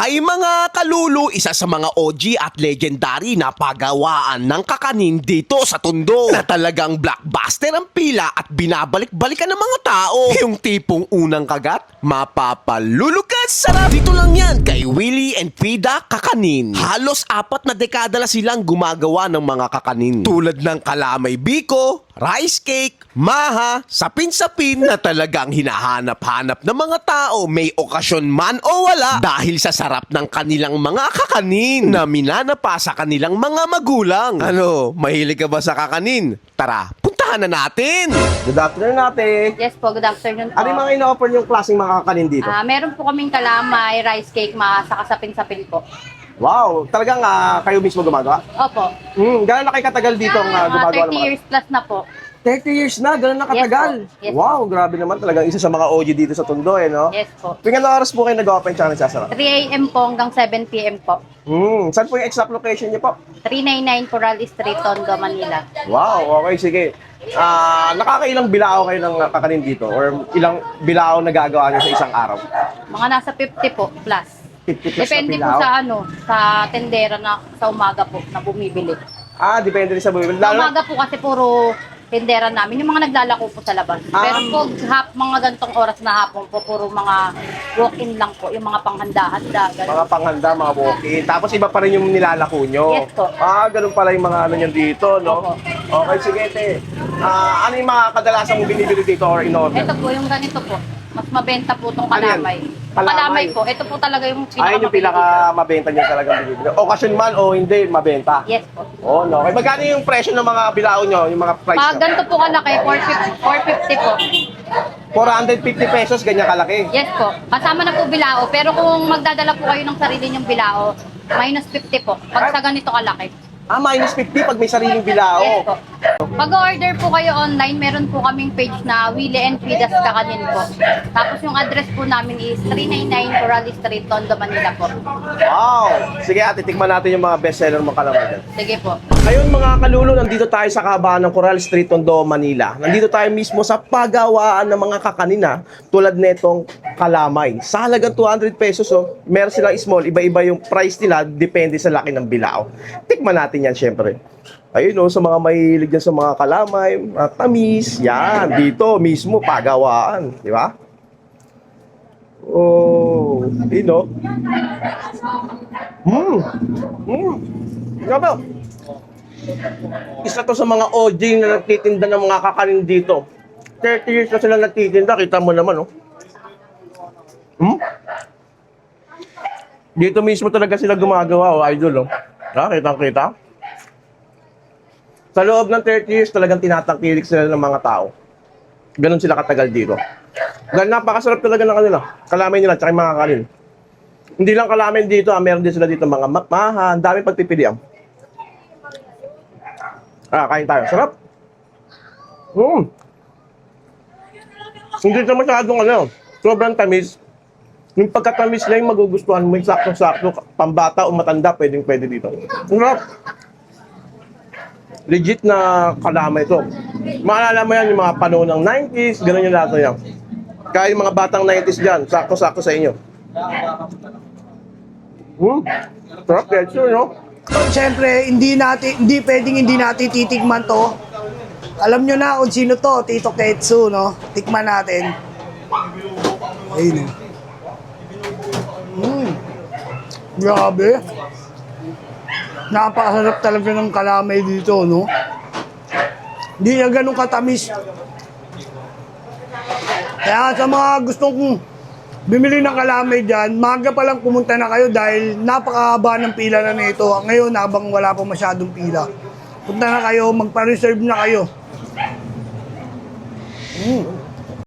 Ay mga kalulu, isa sa mga OG at legendary na pagawaan ng kakanin dito sa Tondo na talagang blockbuster ang pila at binabalik-balikan ng mga tao. Yung tipong unang kagat, mapapalulukas sarap. Dito lang yan kay Willie and Frida Kakanin. Halos 4 na dekada na silang gumagawa ng mga kakanin. Tulad ng kalamay biko, rice cake, maha, sapin-sapin na talagang hinahanap-hanap ng mga tao may okasyon man o wala dahil sa sarap ng kanilang mga kakanin na minanapa sa kanilang mga magulang. Ano, mahilig ka ba sa kakanin? Tara, puntahan na natin! Good afternoon ate. Yes po, good afternoon po. Ano yung mga ino-offer yung klaseng mga kakanin dito? Meron po kaming kalamay, rice cake, saka sapin-sapin po. Wow, talagang kayo mismo gumagawa? Opo. Gano'n na kayo katagal dito ang gumagawa 30 years plus na po. 30 years na, gano'n na katagal? Yes po. Yes Wow, grabe naman talagang isa sa mga OG dito sa Tondo no? Yes po. Tuwing anong oras po kayo nag-open tsaka nagsasara? 3 a.m. po hanggang 7 p.m. po. Saan po yung exact location niyo po? 399 Coral Street, Tondo, Manila. Wow, okay, sige. Nakakailang bilao kayo ng kakanin dito? Or ilang bilao na gagawa niyo sa isang araw? Mga nasa 50 po plus. 50 plus Depende na po bilao? sa tendera na sa umaga po na bumibili. Depende rin sa bumibili. Sa umaga po kasi puro tendera namin, yung mga naglalako po sa labas. Pero po, mga gantong oras na hapon po, puro mga walk-in lang po, yung mga panghanda-handa. Mga panghanda, mga walk-in. Tapos iba pa rin yung nilalako nyo. Yes po. Ganun pala yung mga ano nyo dito, no? Opo. Okay, sige, te. Ano yung mga kadalasan mong binibili dito or in-order? Ito po, yung ganito po. Mas mabenta po itong Ano yan? kalamay. Kalamay? Kalamay po, ito po talaga yung Ayun yung pinakamabenta nyo talagang binibili. Okasyon man o hindi, mabenta. Yes po. Oh, no. Okay, magkano yung presyo ng mga bilao nyo, yung mga price Pag nyo? ganito po kalaki, 450 po. 450 pesos, ganyan kalaki. Yes po. Kasama na po bilao. Pero kung magdadala po kayo ng sarili nyong bilao, minus 50 po. Pag sa ganito kalaki. Minus 50 pag may sariling bilao. Yes po. Pag-order po kayo online, meron po kaming page na Willie and Frida's Kakanin po. Tapos yung address po namin is 399 Coral Street, Tondo, Manila po. Wow! Sige, ate, tikman natin yung mga bestseller mo kalamay dyan. Sige po. Ngayon mga kalulo, nandito tayo sa kahabaan ng Coral Street, Tondo, Manila. Nandito tayo mismo sa pagawaan ng mga kakanina tulad netong kalamay. Sa halagang 200 pesos, meron silang small, iba-iba yung price nila, depende sa laki ng bilao. Tikman natin yan, syempre. Ayun sa mga mahilig dyan sa mga kalamay, tamis, yan, dito mismo, pagawaan, di ba? Yun Grabe. Isa to sa mga OG na nagtitinda ng mga kakanin dito. 30 years na sila nagtitinda, kita mo naman, Dito mismo talaga sila gumagawa, idol, kitang-kita. Sa loob ng 30 years, talagang tinatangkilik sila ng mga tao. Ganon sila katagal dito. Dahil napakasarap talaga ng kanila. Kalamay nila, tsaka yung mga kakanin. Hindi lang kalamay dito, meron din sila dito mga maha, ang dami pagpipilian. Kain tayo. Sarap. Hindi siya masyadong sobrang tamis. Yung pagkatamis lang yung magugustuhan mo, yung sakto-sakto, pambata o matanda, pwede dito. Sarap. Legit na kalamay ito. Maalala mo yan yung mga panahon ng 90s, gano'n yung lahat na yan. Kaya yung mga batang 90s dyan, sakto-sakto sa inyo. Sarap, ketchup, no? Siyempre, hindi pwedeng hindi natin titikman to. Alam nyo na kung sino to, Tito Ketsu, no? Tikman natin. Ayun, Grabe. Napakasarap talaga ng kalamay dito, no? Hindi na ganun katamis. Kaya sa mga gustong bumili ng kalamay dyan, maaga pa lang pumunta na kayo dahil napakahaba ng pila na nito. Ngayon, habang wala pa masyadong pila. Punta na kayo, magpa-reserve na kayo.